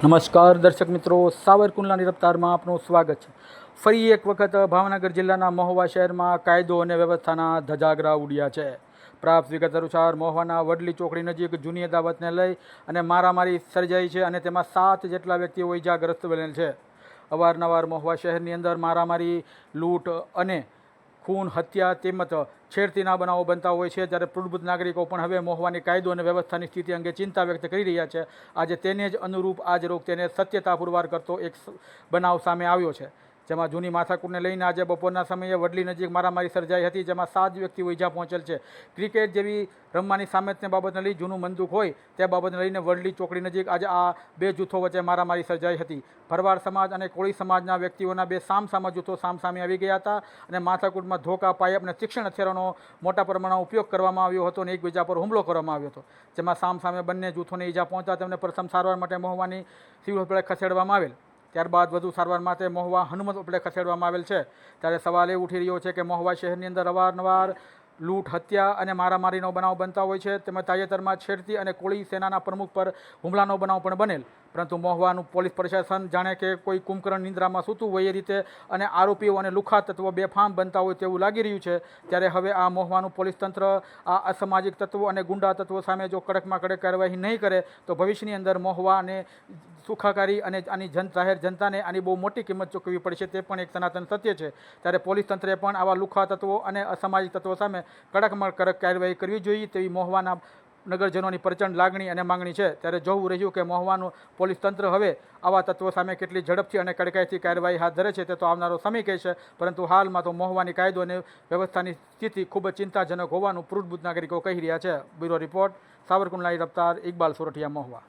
નમસ્કાર દર્શક મિત્રો, સાવરકુંડલાની રફતારમાં આપનું સ્વાગત છે. ફરી એક વખત ભાવનગર જિલ્લાના મહુવા શહેરમાં કાયદો અને વ્યવસ્થાના ધજાગરા ઉડ્યા છે. પ્રાપ્ત વિગત અનુસાર મહુવાના વડલી ચોકડી નજીક જૂની અદાવતને લઈ અને મારામારી સર્જાઈ છે અને તેમાં 7 જેટલા વ્યક્તિઓ ઇજાગ્રસ્ત બનેલ છે. અવારનવાર મહુવા શહેરની અંદર મારામારી, લૂંટ અને ખૂન, હત્યા તેમજ છેડતીના બનાવો બનતા હોય છે. ત્યારે પ્રબુદ્ધ નાગરિકો પણ હવે મહુવાની કાયદો અને વ્યવસ્થાની સ્થિતિ અંગે ચિંતા વ્યક્ત કરી રહ્યા છે. આજે તેને જ અનુરૂપ આજ રોગ તેને સત્યતા પુરવાર કરતો એક બનાવ સામે આવ્યો છે, જેમાં જૂની માથાકૂટને લઈને આજે બપોરના સમયે વડલી નજીક મારામારી સર્જાઈ હતી, જેમાં 7 વ્યક્તિઓ ઈજા પહોંચેલ છે. ક્રિકેટ જેવી રમવાની સામેતને બાબતને લઈ જૂનું મંદુક હોય તે બાબતને લઈને વડલી ચોકડી નજીક આજે આ બે જૂથો વચ્ચે મારામારી સર્જાઈ હતી. ભરવાડ સમાજ અને કોળી સમાજના વ્યક્તિઓના બે સામસામા જૂથો સામસામે આવી ગયા હતા અને માથાકૂટમાં ધોકા, પાઇપ અને તીક્ષ્ણ હથિયારોનો મોટા પ્રમાણમાં ઉપયોગ કરવામાં આવ્યો હતો અને એકબીજા પર હુમલો કરવામાં આવ્યો હતો, જેમાં સામસામે બંને જૂથોને ઈજા પહોંચતા તેમને પ્રથમ સારવાર માટે મહુવાની સિવિલ હોસ્પિટલે ખસેડવામાં આવેલ. ત્યારબાદ વધુ સારવાર માટે મહુવા હનુમત હોસ્પિટલે ખસેડવામાં આવેલ છે. ત્યારે સવાલ એ ઉઠી રહ્યો છે કે મહુવા શહેરની અંદર અવારનવાર લૂંટ, હત્યા અને મારામારીનો બનાવ બનતા હોય છે. તેમજ તાજેતરમાં છેડતી અને કોળી સેનાના પ્રમુખ પર હુમલાનો બનાવ પણ બનેલ, પરંતુ મહુવાનું પોલીસ પ્રશાસન જાણે કે કોઈ કુંભકર્ણ નિંદ્રામાં સૂતું હોય એ રીતે અને આરોપીઓ અને લુખ્ખા તત્વો બેફામ બનતા હોય તેવું લાગી રહ્યું છે. ત્યારે હવે આ મહુવાનું પોલીસ તંત્ર આ અસામાજિક તત્વો અને ગુંડા તત્વો સામે જો કડકમાં કડક કાર્યવાહી નહીં કરે તો ભવિષ્યની અંદર મહુવાને સુખાકારી અને આની જાહેર જનતાને આની બહુ મોટી કિંમત ચૂકવવી પડશે, તે પણ એક સનાતન સત્ય છે. ત્યારે પોલીસ તંત્રે પણ આવા લુખ્ખા તત્વો અને અસામાજિક તત્વો સામે કડકમાં કડક કાર્યવાહી કરવી જોઈએ તેવી મહુવાના નગરજનોની પ્રચંડ લાગણી અને માંગણી છે. ત્યારે જોવું રહ્યું કે મહુવાનું પોલીસ તંત્ર હવે આવા તત્વો સામે કેટલી ઝડપથી અને કડકાઈથી કાર્યવાહી હાથ ધરે છે તે તો આવનારો સમય કહેશે, પરંતુ હાલમાં તો મહુવાની કાયદો અને વ્યવસ્થાની સ્થિતિ ખૂબ જ ચિંતાજનક હોવાનું પ્રબુદ્ધ નાગરિકો કહી રહ્યા છે. Bureau report, સાવરકુંડલાની રફતાર, Iqbal Sorathiya, Mahuva.